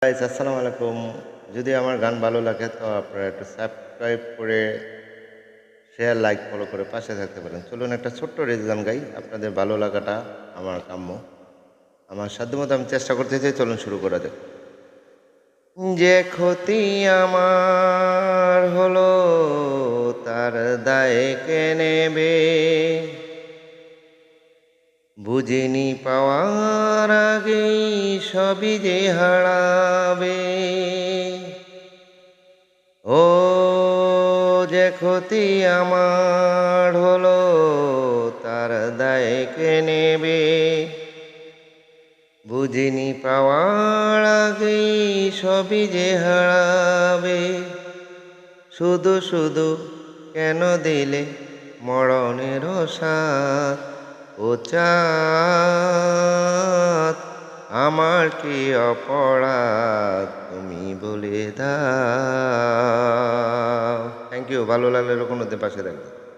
Guys আসসালামু আলাইকুম। যদি আমার গান ভালো লাগে তো আপনারা একটু সাবস্ক্রাইব করে শেয়ার, লাইক, ফলো করে পাশে থাকতে পারেন। চলুন একটা ছোট্ট রেজ গান গাই। আপনাদের ভালো লাগাটা আমার কাম্য। আমার সাধ্যমতো আমি চেষ্টা করতেছি। চলুন শুরু করা যাক। যে ক্ষতি আমার হলো তার দায় কে নেবে? বুঝিনি পাওয়ার আগেই সবই যে হারাবে। ও যে ক্ষতি আমার হলো তার দায় কে নেবে? বুঝিনি পাওয়ার আগেই সবই যে হারাবে। শুধু শুধু কেন দিলে মরণের সাথ? ও চাঁদ, আমার কি অপরাধ তুমি বলে দাও। Thank you. ভালো লাগলে এরকম পাশে থাকবে।